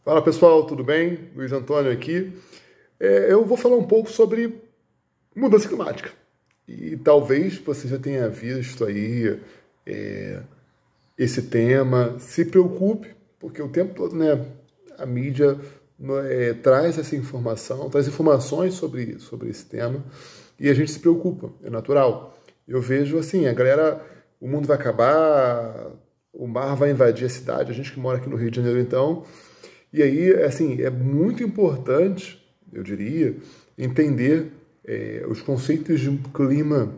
Fala pessoal, tudo bem? Luiz Antônio aqui. Eu vou falar um pouco sobre mudança climática. E talvez você já tenha visto aí esse tema. Se preocupe, porque o tempo todo, né, a mídia traz essa informação, traz informações sobre esse tema e a gente se preocupa, é natural. Eu vejo assim, a galera, o mundo vai acabar, o mar vai invadir a cidade, a gente que mora aqui no Rio de Janeiro então. E aí, assim, é muito importante, eu diria, entender os conceitos de um clima,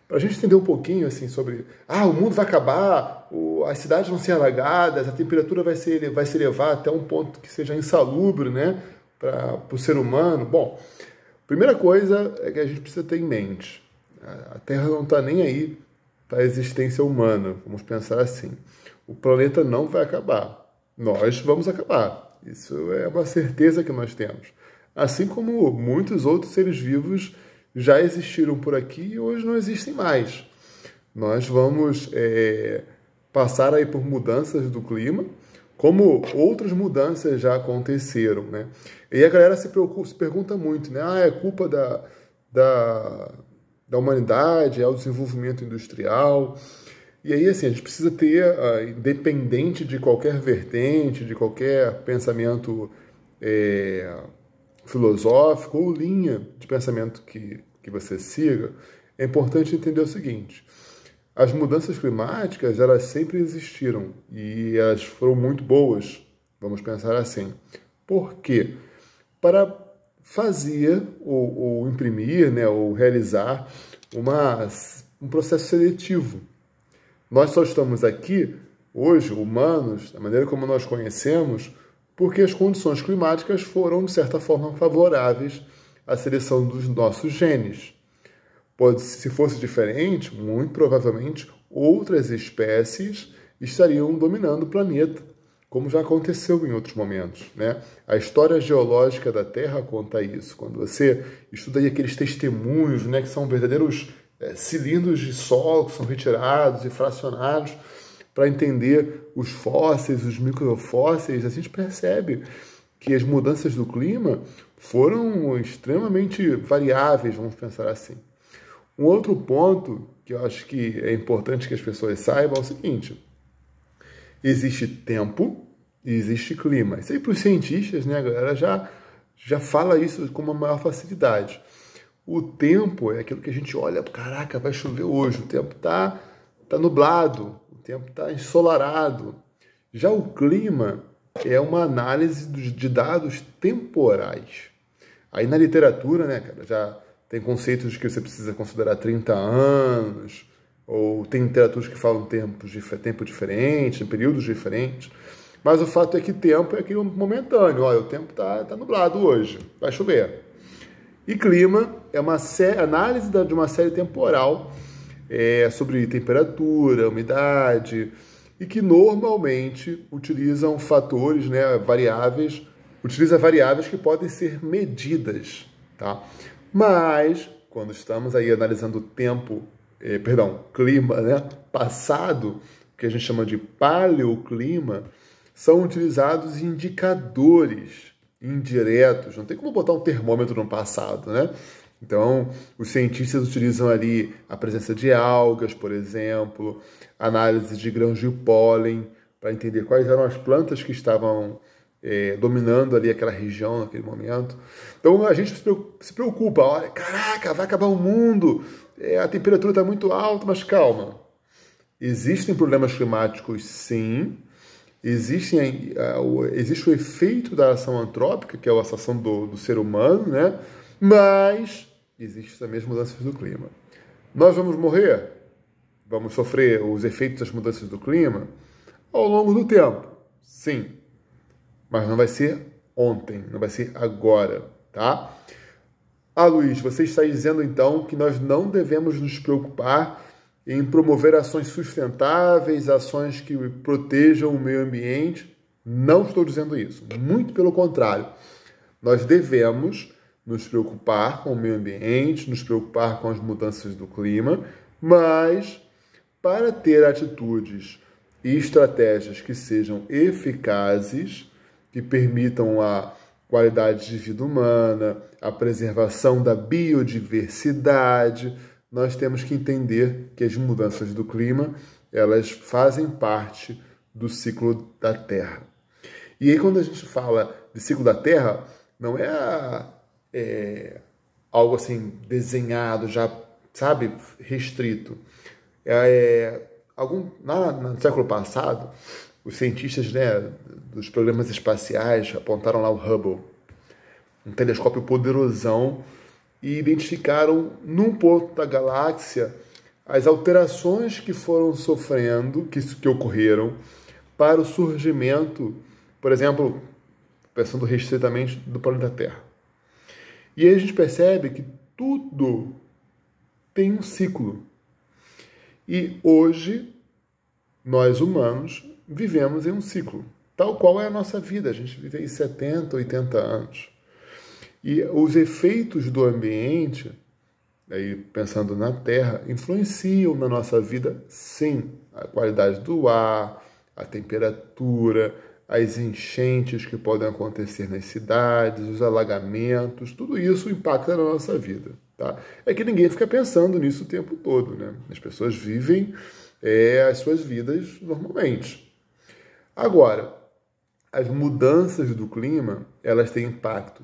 para a gente entender um pouquinho, assim, sobre, o mundo vai acabar, as cidades vão ser alagadas, a temperatura vai se elevar até um ponto que seja insalubre, né, para o ser humano. Bom, primeira coisa é que a gente precisa ter em mente, a Terra não está nem aí para a existência humana, vamos pensar assim. O planeta não vai acabar, nós vamos acabar. Isso é uma certeza que nós temos. Assim como muitos outros seres vivos já existiram por aqui e hoje não existem mais. Nós vamos passar aí por mudanças do clima, como outras mudanças já aconteceram, né? E a galera se pergunta muito, né? É culpa da humanidade, é o desenvolvimento industrial. E aí, assim, a gente precisa ter, independente de qualquer vertente, de qualquer pensamento filosófico ou linha de pensamento que você siga, é importante entender o seguinte: as mudanças climáticas, elas sempre existiram e elas foram muito boas, vamos pensar assim. Por quê? Para fazer ou imprimir, né, ou realizar um processo seletivo. Nós só estamos aqui, hoje, humanos, da maneira como nós conhecemos, porque as condições climáticas foram, de certa forma, favoráveis à seleção dos nossos genes. Se fosse diferente, muito provavelmente, outras espécies estariam dominando o planeta, como já aconteceu em outros momentos, né? A história geológica da Terra conta isso. Quando você estuda aí aqueles testemunhos, né, que são verdadeiros cilindros de solo que são retirados e fracionados para entender os fósseis, os microfósseis, a gente percebe que as mudanças do clima foram extremamente variáveis, vamos pensar assim. Um outro ponto que eu acho que é importante que as pessoas saibam é o seguinte: existe tempo e existe clima. Isso aí para os cientistas, né, a galera já fala isso com uma maior facilidade. O tempo é aquilo que a gente olha, caraca, vai chover hoje, o tempo tá nublado, o tempo tá ensolarado. Já o clima é uma análise de dados temporais. Aí na literatura, né, cara, já tem conceitos de que você precisa considerar 30 anos, ou tem literaturas que falam tempo diferente, em períodos diferentes. Mas o fato é que tempo é aquilo momentâneo. Olha, o tempo tá nublado hoje, vai chover. E clima é uma análise de uma série temporal sobre temperatura, umidade, e que normalmente utilizam fatores, né, variáveis que podem ser medidas, tá? Mas, quando estamos aí analisando o clima, né, passado, que a gente chama de paleoclima, são utilizados indicadores indiretos, não tem como botar um termômetro no passado, né? Então, os cientistas utilizam ali a presença de algas, por exemplo, análise de grãos de pólen, para entender quais eram as plantas que estavam dominando ali aquela região naquele momento. Então, a gente se preocupa, olha, caraca, vai acabar o mundo, a temperatura está muito alta, mas calma. Existem problemas climáticos, sim. Existe o efeito da ação antrópica, que é a ação do ser humano, né? Mas existem também as mudanças do clima. Nós vamos morrer? Vamos sofrer os efeitos das mudanças do clima ao longo do tempo? Sim. Mas não vai ser ontem, não vai ser agora, tá? Luiz, você está dizendo então que nós não devemos nos preocupar em promover ações sustentáveis, ações que protejam o meio ambiente. Não estou dizendo isso, muito pelo contrário. Nós devemos nos preocupar com o meio ambiente, nos preocupar com as mudanças do clima, mas para ter atitudes e estratégias que sejam eficazes, que permitam a qualidade de vida humana, a preservação da biodiversidade. Nós temos que entender que as mudanças do clima, elas fazem parte do ciclo da Terra. E aí, quando a gente fala de ciclo da Terra, não é algo assim desenhado, já, sabe, restrito. No século passado, os cientistas, né, dos programas espaciais apontaram lá o Hubble, um telescópio poderosão, e identificaram num ponto da galáxia as alterações que foram sofrendo, que ocorreram para o surgimento, por exemplo, pensando restritamente, do planeta Terra. E aí a gente percebe que tudo tem um ciclo. E hoje, nós humanos vivemos em um ciclo, tal qual é a nossa vida. A gente vive em 70, 80 anos. E os efeitos do ambiente, aí pensando na Terra, influenciam na nossa vida, sim. A qualidade do ar, a temperatura, as enchentes que podem acontecer nas cidades, os alagamentos, tudo isso impacta na nossa vida. Tá? É que ninguém fica pensando nisso o tempo todo, né? As pessoas vivem as suas vidas normalmente. Agora, as mudanças do clima, elas têm impacto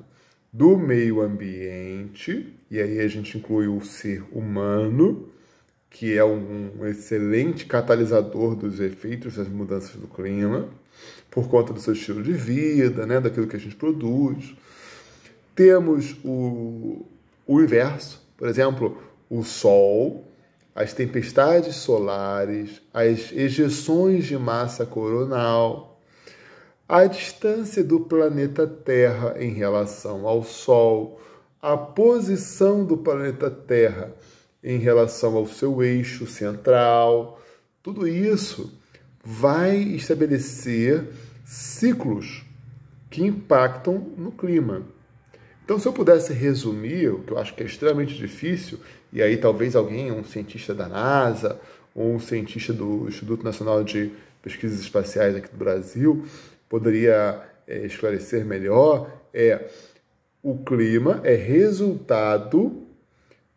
do meio ambiente, e aí a gente inclui o ser humano, que é um excelente catalisador dos efeitos das mudanças do clima, por conta do seu estilo de vida, né, daquilo que a gente produz. Temos o inverso, por exemplo, o Sol, as tempestades solares, as ejeções de massa coronal, a distância do planeta Terra em relação ao Sol, a posição do planeta Terra em relação ao seu eixo central, tudo isso vai estabelecer ciclos que impactam no clima. Então, se eu pudesse resumir, o que eu acho que é extremamente difícil, e aí talvez alguém, um cientista da NASA, ou um cientista do Instituto Nacional de Pesquisas Espaciais aqui do Brasil, poderia esclarecer melhor, o clima é resultado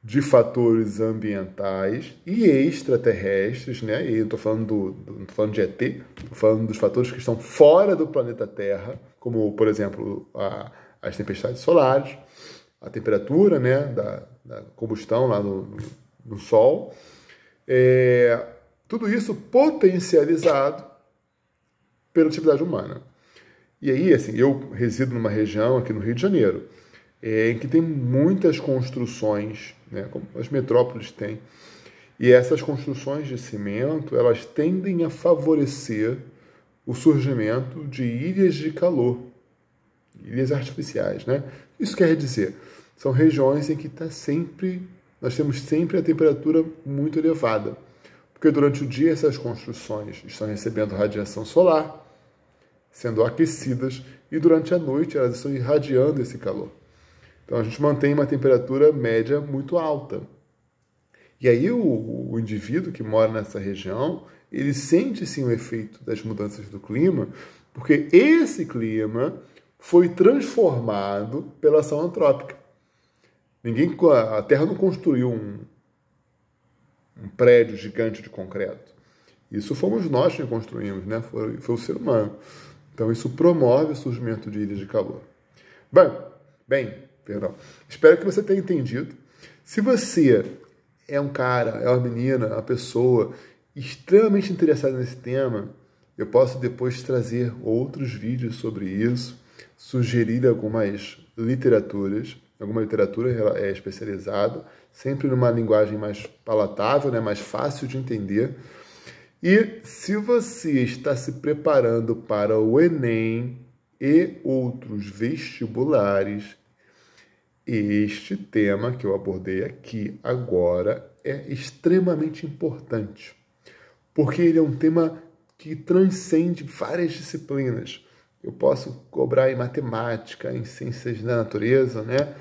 de fatores ambientais e extraterrestres, né? E eu estou falando não tô falando de ET, estou falando dos fatores que estão fora do planeta Terra, como, por exemplo, as tempestades solares, a temperatura, né, da combustão lá no Sol. Tudo isso potencializado pela atividade humana. E aí, assim, eu resido numa região aqui no Rio de Janeiro, em que tem muitas construções, né, como as metrópoles têm, e essas construções de cimento, elas tendem a favorecer o surgimento de ilhas de calor, ilhas artificiais, né? Isso quer dizer, são regiões em que nós temos sempre a temperatura muito elevada, porque durante o dia essas construções estão recebendo radiação solar, sendo aquecidas, e durante a noite elas estão irradiando esse calor. Então a gente mantém uma temperatura média muito alta. E aí o indivíduo que mora nessa região, ele sente sim o efeito das mudanças do clima, porque esse clima foi transformado pela ação antrópica. A Terra não construiu um prédio gigante de concreto. Isso fomos nós que construímos, né? Foi o ser humano. Então isso promove o surgimento de ilhas de calor. Espero que você tenha entendido. Se você é um cara, é uma menina, uma pessoa extremamente interessada nesse tema, eu posso depois trazer outros vídeos sobre isso, sugerir algumas literaturas, alguma literatura especializada, sempre numa linguagem mais palatável, né, mais fácil de entender. E se você está se preparando para o Enem e outros vestibulares, este tema que eu abordei aqui agora é extremamente importante, porque ele é um tema que transcende várias disciplinas. Eu posso cobrar em matemática, em ciências da natureza, né?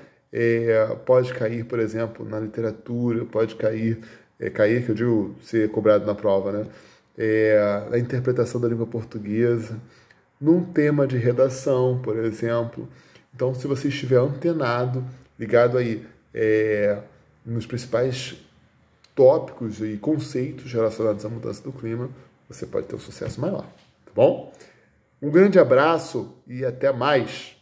Pode cair, por exemplo, na literatura, pode cair que eu digo ser cobrado na prova, né? Na interpretação da língua portuguesa, num tema de redação, por exemplo. Então, se você estiver antenado, ligado aí nos principais tópicos e conceitos relacionados à mudança do clima, você pode ter um sucesso maior, tá bom? Um grande abraço e até mais!